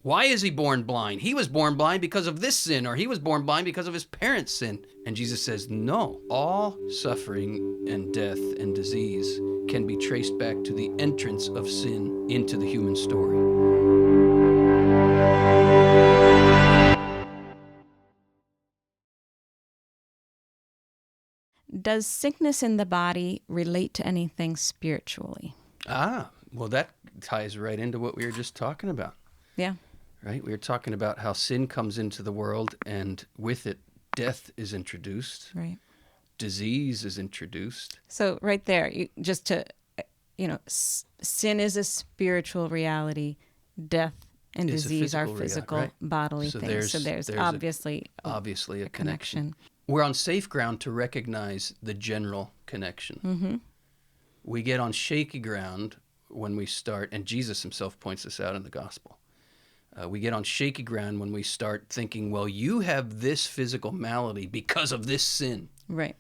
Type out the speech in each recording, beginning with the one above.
why is he born blind? He was born blind because of this sin, or he was born blind because of his parents' sin. And Jesus says, no, all suffering and death and disease can be traced back to the entrance of sin into the human story. Does sickness in the body relate to anything spiritually? Well, that ties right into what we were just talking about. Yeah. Right? We were talking about how sin comes into the world, and with it, death is introduced. Right. Disease is introduced. So right there, sin is a spiritual reality. Death and disease are physical, right? bodily things. So there's obviously a connection. We're on safe ground to recognize the general connection. Mm-hmm. We get on shaky ground when we start, and Jesus himself points this out in the gospel. We get on shaky ground when we start thinking, well, you have this physical malady because of this sin. Right.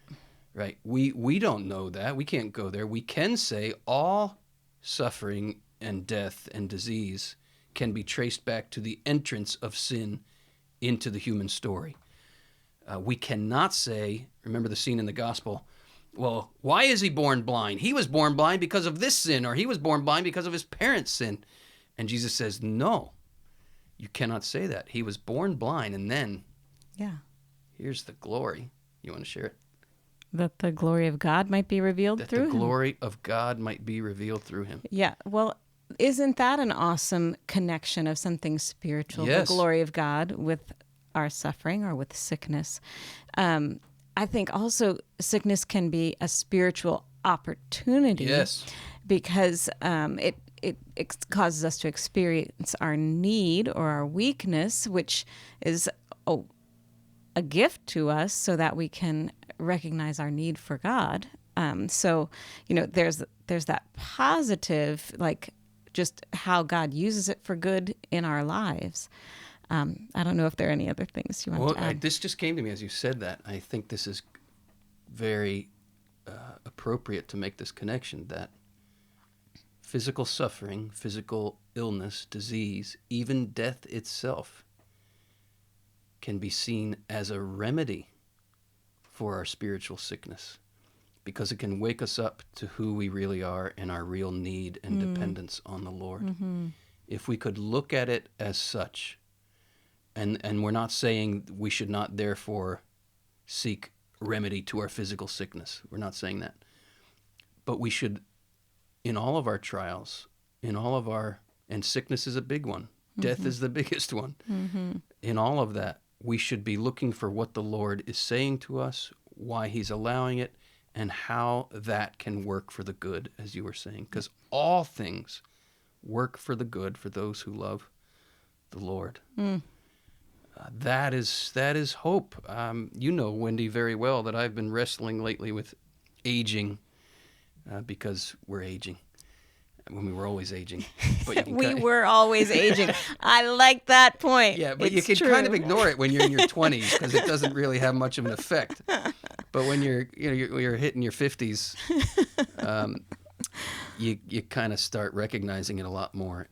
Right. We don't know that. We can't go there. We can say all suffering and death and disease can be traced back to the entrance of sin into the human story. We cannot say, remember the scene in the gospel, well, why is he born blind? He was born blind because of this sin, or he was born blind because of his parents' sin. And Jesus says, no, you cannot say that. He was born blind, and then here's the glory. You want to share it? That the glory of God might be revealed through him. That the glory of God might be revealed through him. Yeah. Well, isn't that an awesome connection of something spiritual, Yes. the glory of God, with our suffering or with sickness? I think also sickness can be a spiritual opportunity. Yes. Because it causes us to experience our need or our weakness, which is a gift to us so that we can recognize our need for God. So, there's that positive, like just how God uses it for good in our lives. I don't know if there are any other things you want to add. This just came to me as you said that. I think this is very appropriate to make this connection, that physical suffering, physical illness, disease, even death itself can be seen as a remedy for our spiritual sickness, because it can wake us up to who we really are and our real need and dependence on the Lord. Mm-hmm. If we could look at it as such, and we're not saying we should not therefore seek remedy to our physical sickness. We're not saying that. But we should, in all of our trials, and sickness is a big one. Death is the biggest one. Mm-hmm. In all of that, we should be looking for what the Lord is saying to us, why he's allowing it, and how that can work for the good, as you were saying. Because all things work for the good for those who love the Lord. That is hope. You know, Wendy, very well that I've been wrestling lately with aging because we're aging. When we were always aging. But We were always aging. I like that point. Yeah, but it's you can true. kind of ignore it when you're in your 20s because it doesn't really have much of an effect. But when you're hitting your 50s, you kind of start recognizing it a lot more.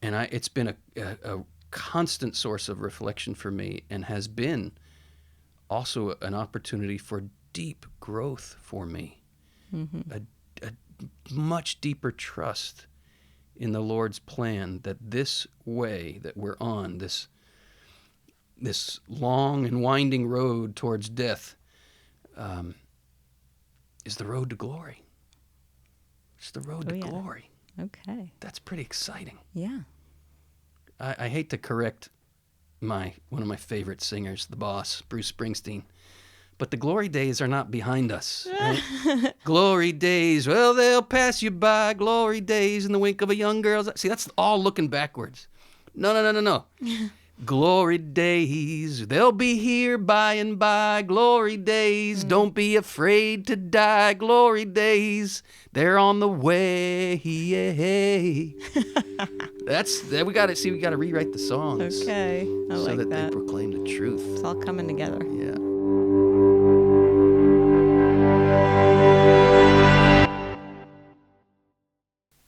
And it's been a constant source of reflection for me, and has been also an opportunity for deep growth for me. Mm-hmm. A much deeper trust in the Lord's plan, that this way that we're on, this long and winding road towards death, is the road to glory. It's the road to glory. Okay. That's pretty exciting. Yeah. I hate to correct one of my favorite singers, the boss, Bruce Springsteen, but the glory days are not behind us. Right? Glory days, well, they'll pass you by. Glory days in the wink of a young girl's eye. See, that's all looking backwards. No. Glory days, they'll be here by and by. Glory days, don't be afraid to die. Glory days, they're on the way. We got to rewrite the songs. Okay. I so like that that. they proclaim the truth. It's all coming together. Yeah.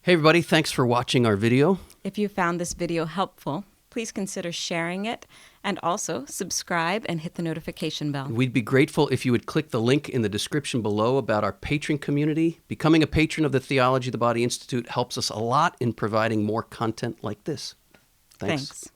Hey everybody, thanks for watching our video. If you found this video helpful, please consider sharing it, and also subscribe and hit the notification bell. We'd be grateful if you would click the link in the description below about our patron community. Becoming a patron of the Theology of the Body Institute helps us a lot in providing more content like this. Thanks. Thanks.